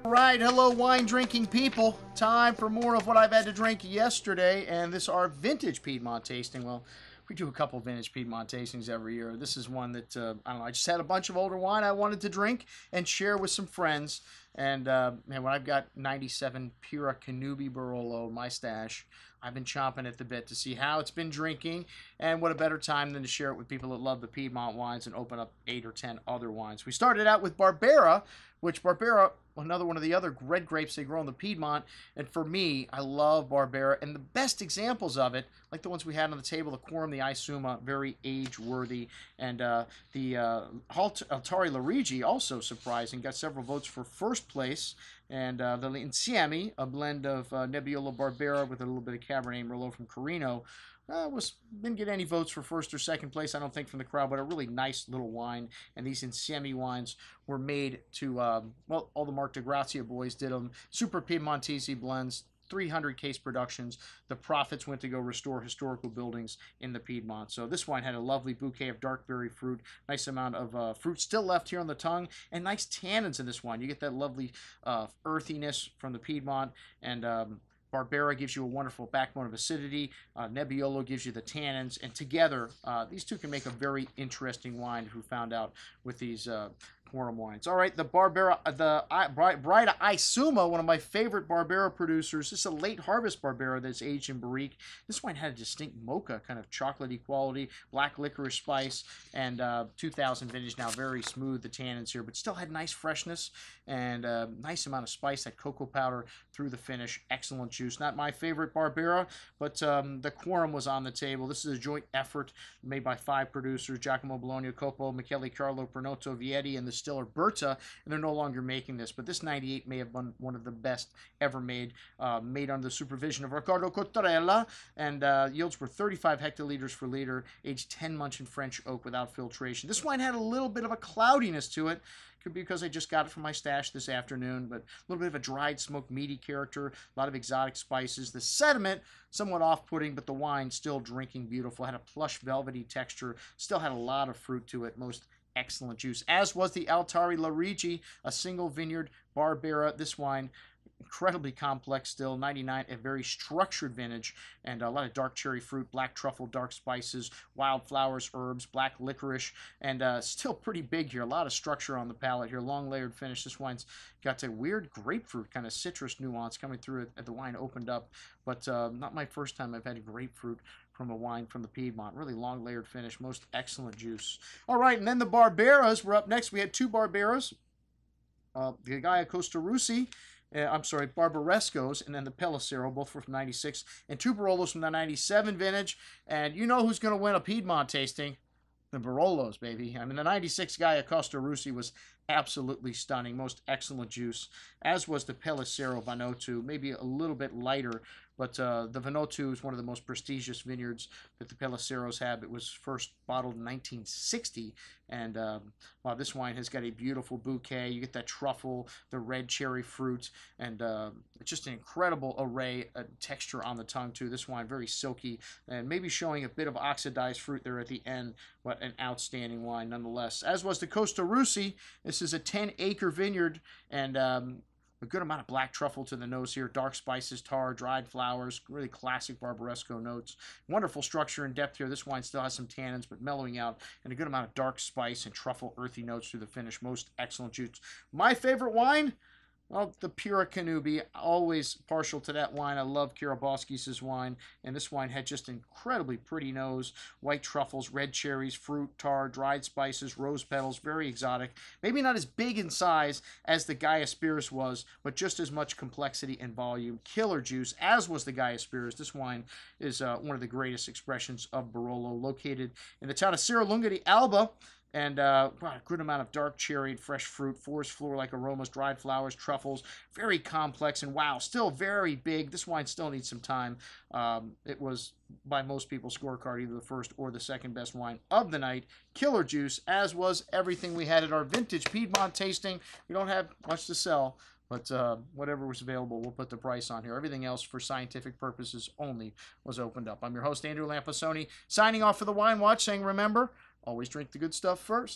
Right, hello wine drinking people. Time for more of what I've had to drink yesterday, and this is our vintage Piedmont tasting. Well, we do a couple vintage Piedmont tastings every year. This is one that, I don't know, I just had a bunch of older wine I wanted to drink and share with some friends. And, man, when I've got 97 Pura Canubi Barolo in my stash, I've been chomping at the bit to see how it's been drinking, and what a better time than to share it with people that love the Piedmont wines and open up 8 or 10 other wines. We started out with Barbera, which Barbera, another one of the other red grapes they grow in the Piedmont, and for me, I love Barbera, and the best examples of it, like the ones we had on the table, the Quorum, the Isuma, very age-worthy, and the Altari Larigi, also surprising, got several votes for first place, and the Insieme, a blend of Nebbiolo Barbera with a little bit of Cabernet Merlot from Carino, didn't get any votes for first or second place, I don't think, from the crowd, but a really nice little wine. And these Insieme wines were made to, well, all the Mark DeGrazia boys did them. Super Piedmontese blends, 300 case productions. The profits went to go restore historical buildings in the Piedmont. So this wine had a lovely bouquet of dark berry fruit, nice amount of fruit still left here on the tongue, and nice tannins in this wine. You get that lovely earthiness from the Piedmont, and Barbera gives you a wonderful backbone of acidity. Nebbiolo gives you the tannins, and together these two can make a very interesting wine. Who found out with these Quorum wines? All right, the Barbera, the Brida Isuma, one of my favorite Barbera producers. This is a late harvest Barbera that's aged in barrique. This wine had a distinct mocha kind of chocolatey quality, black licorice spice, and 2000 vintage. Now very smooth the tannins here, but still had nice freshness and nice amount of spice. That cocoa powder through the finish. Excellent juice. Not my favorite Barbera, but the Quorum was on the table. This is a joint effort made by 5 producers: Giacomo Bologna, Coppo, Michele Carlo, Pernotto, Vietti, and the distiller Berta, and they're no longer making this. But this 98 may have been one of the best ever made, made under the supervision of Riccardo Cottarella, and yields were 35 hectoliters per liter, aged 10 months in French oak without filtration. This wine had a little bit of a cloudiness to it. Could be because I just got it from my stash this afternoon, but a little bit of a dried, smoked, meaty character, a lot of exotic spices. The sediment, somewhat off-putting, but the wine still drinking beautiful. Had a plush, velvety texture, still had a lot of fruit to it, most excellent juice, as was the Altari Larigi, a single vineyard Barbera. This wine, incredibly complex still, 99, a very structured vintage, and a lot of dark cherry fruit, black truffle, dark spices, wildflowers, herbs, black licorice, and still pretty big here. A lot of structure on the palate here, long layered finish. This wine's got a weird grapefruit kind of citrus nuance coming through it as the wine opened up, but not my first time I've had a grapefruit from a wine from the Piedmont. Really long layered finish, most excellent juice. All right, and then the Barberas were up next. We had 2 Barberas, the Gaia Costa Russi, I'm sorry, Barbarescos, and then the Pellicero, both were from 96, and 2 Barolos from the 97 vintage. And you know who's going to win a Piedmont tasting? The Barolos, baby. I mean, the 96 Gaia Costa Russi was absolutely stunning. Most excellent juice, as was the Pellicero Vanuatu, maybe a little bit lighter, but the Vanuatu is one of the most prestigious vineyards that the Pelliceros have. It was first bottled in 1960, and wow, this wine has got a beautiful bouquet. You get that truffle, the red cherry fruit, and just an incredible array of texture on the tongue, too. This wine, very silky, and maybe showing a bit of oxidized fruit there at the end, but an outstanding wine nonetheless. As was the Costa Russi. This is a 10-acre vineyard, and a good amount of black truffle to the nose here, dark spices, tar, dried flowers, really classic Barbaresco notes. Wonderful structure and depth here. This wine still has some tannins, but mellowing out, and a good amount of dark spice and truffle earthy notes through the finish. Most excellent juice. My favorite wine? Well, the Pura Canubi, always partial to that wine. I love Kiraboskis' wine, and this wine had just an incredibly pretty nose, white truffles, red cherries, fruit, tar, dried spices, rose petals, very exotic. Maybe not as big in size as the Gaia Spirits was, but just as much complexity and volume. Killer juice, as was the Gaia Spirits. This wine is one of the greatest expressions of Barolo, located in the town of Serralunga di Alba. And wow, a good amount of dark cherry and fresh fruit, forest floor-like aromas, dried flowers, truffles, very complex, and wow, still very big. This wine still needs some time. It was, by most people's scorecard, either the first or the second best wine of the night. Killer juice, as was everything we had at our vintage Piedmont tasting. We don't have much to sell, but whatever was available, we'll put the price on here. Everything else, for scientific purposes only, was opened up. I'm your host, Andrew Lampasoni, signing off for the Wine Watch, saying remember, always drink the good stuff first.